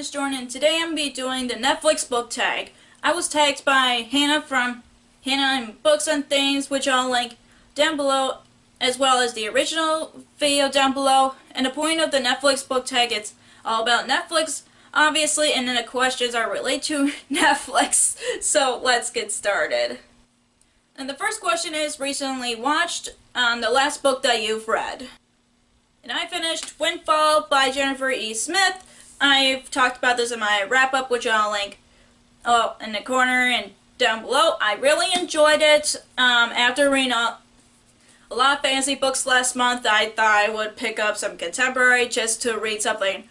is Jordan, and today I'm going to be doing the Netflix book tag. I was tagged by Hannah from Hannah and Books and Things, which I'll link down below, as well as the original video down below. And the point of the Netflix book tag, it's all about Netflix, obviously, and then the questions are related to Netflix. So let's get started. And the first question is, recently watched the last book that you've read. And I finished Windfall by Jennifer E. Smith. I've talked about this in my wrap-up, which I'll link in the corner and down below. I really enjoyed it. After reading a lot of fantasy books last month, I thought I would pick up some contemporary just to read something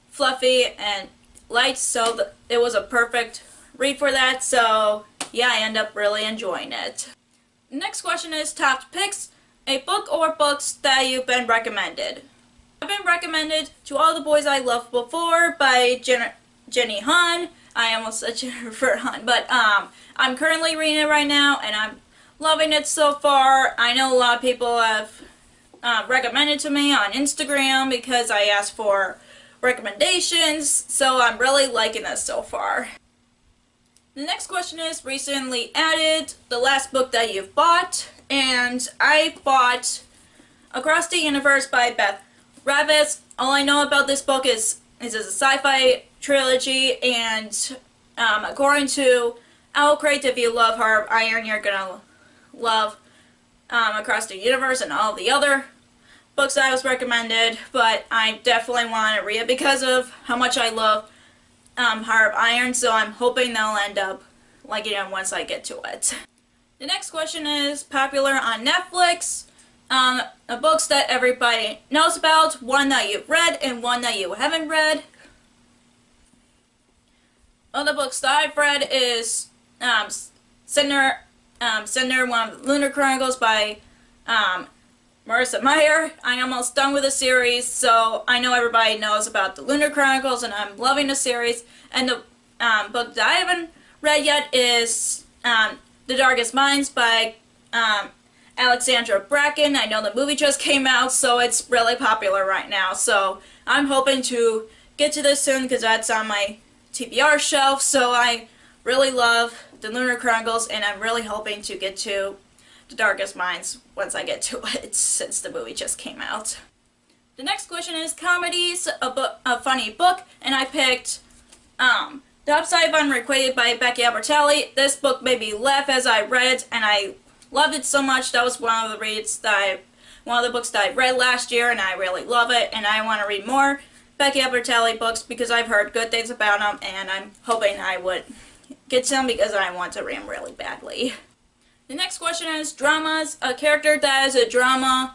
fluffy and light, so it was a perfect read for that. So yeah, I end up really enjoying it. The next question is top picks, a book or books that you've been recommended. I've been recommended To All the Boys I Loved Before by Jenny Han. I almost said Jennifer Han, but I'm currently reading it right now, and I'm loving it so far. I know a lot of people have recommended to me on Instagram because I asked for recommendations, so I'm really liking this so far. The next question is, recently added, the last book that you've bought, and I bought Across the Universe by Beth Revis. All I know about this book is it's a sci-fi trilogy, and according to Owlcrate, if you love Heart of Iron, you're gonna love Across the Universe and all the other books I was recommended, but I definitely want to read it because of how much I love Heart of Iron, so I'm hoping they'll end up liking it once I get to it. The next question is popular on Netflix. Books that everybody knows about, one that you've read and one that you haven't read. One of the books that I've read is Cinder, one of the Lunar Chronicles by Marissa Meyer. I'm almost done with the series, so I know everybody knows about the Lunar Chronicles, and I'm loving the series. And the book that I haven't read yet is The Darkest Minds by Alexandra Bracken. I know the movie just came out, so it's really popular right now. So I'm hoping to get to this soon because that's on my TBR shelf. So I really love the Lunar Chronicles, and I'm really hoping to get to The Darkest Minds once I get to it, since the movie just came out. The next question is comedies, a funny book, and I picked The Upside of Unrequited by Becky Albertalli. This book made me laugh as I read it, and I loved it so much. That was one of the books that I read last year, and I really love it, and I want to read more Becky Albertalli books because I've heard good things about them, and I'm hoping I would get some because I want to read them really badly. The next question is dramas, a character that is a drama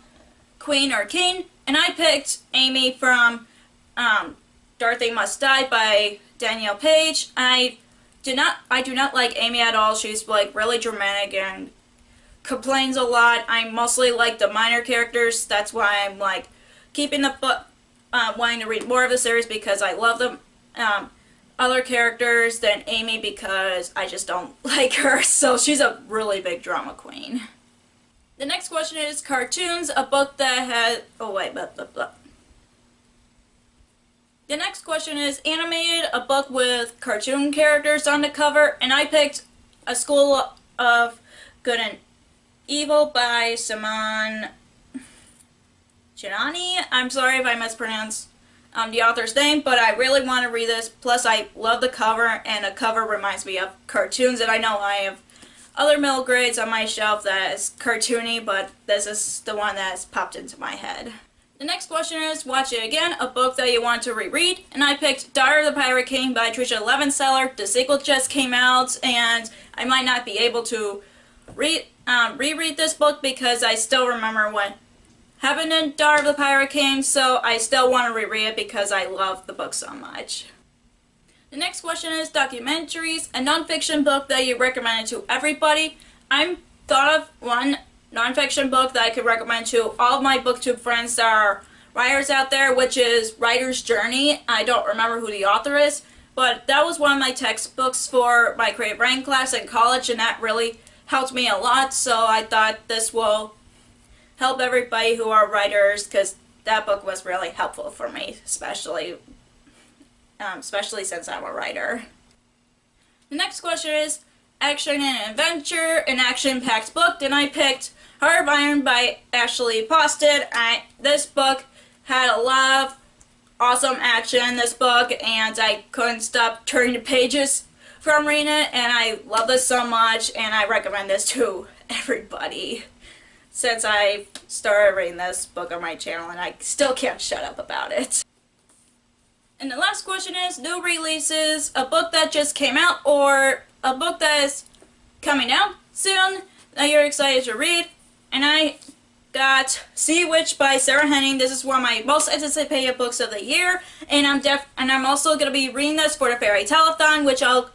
queen or king, and I picked Amy from Dorothy Must Die by Danielle Page. I do not like Amy at all. She's like really dramatic and complains a lot. I mostly like the minor characters. That's why I'm like keeping the book, wanting to read more of the series because I love the other characters than Amy because I just don't like her. So she's a really big drama queen. The next question is cartoons, a book that has The next question is animated, a book with cartoon characters on the cover, and I picked A School of Good and Evil by Simone Chinani. I'm sorry if I mispronounced the author's name, but I really want to read this. Plus, I love the cover, and the cover reminds me of cartoons, and I know I have other middle grades on my shelf that is cartoony, but this is the one that has popped into my head. The next question is Watch It Again, a book that you want to reread, and I picked Daughter of the Pirate King by Trisha Levenseller. The sequel just came out, and I might not be able to reread this book because I still remember what happened in Daughter of the Pirate King, so I still want to reread it because I love the book so much. The next question is documentaries, a nonfiction book that you recommended to everybody. I'm thought of one nonfiction book that I could recommend to all of my booktube friends that are writers out there, which is Writer's Journey. I don't remember who the author is, but that was one of my textbooks for my creative writing class in college, and that really helped me a lot, so I thought this will help everybody who are writers because that book was really helpful for me, especially especially since I'm a writer. The next question is action and adventure, an action-packed book, and I picked Heart of Iron by Ashley Posted. This book had a lot of awesome action in this book, and I couldn't stop turning the pages from reading it, and I love this so much, and I recommend this to everybody since I started reading this book on my channel, and I still can't shut up about it. And the last question is, new releases, a book that just came out, or a book that is coming out soon that you're excited to read. And I got Sea Witch by Sarah Henning. This is one of my most anticipated books of the year, and I'm also going to be reading this for the Fairytaleathon, which I'll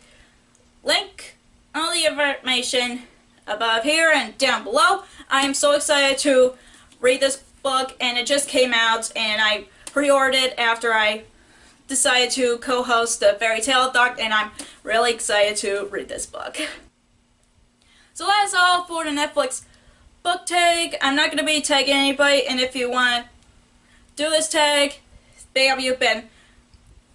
link all the information above here and down below. I am so excited to read this book, and it just came out, and I pre-ordered it after I decided to co-host the Fairytaleathon, and I'm really excited to read this book. So that is all for the Netflix book tag. I'm not going to be tagging anybody, and if you want to do this tag, bam, you've been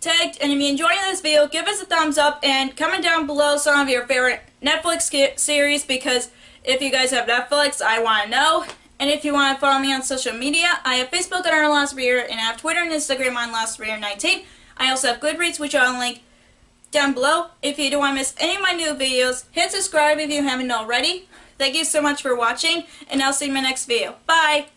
tagged. And if you're enjoying this video, give us a thumbs up and comment down below some of your favorite Netflix series, because if you guys have Netflix, I want to know. And if you want to follow me on social media, I have Facebook under LastReader, and I have Twitter and Instagram on LastReader19. I also have Goodreads, which I'll link down below. If you don't want to miss any of my new videos, hit subscribe if you haven't already. Thank you so much for watching, and I'll see you in my next video. Bye!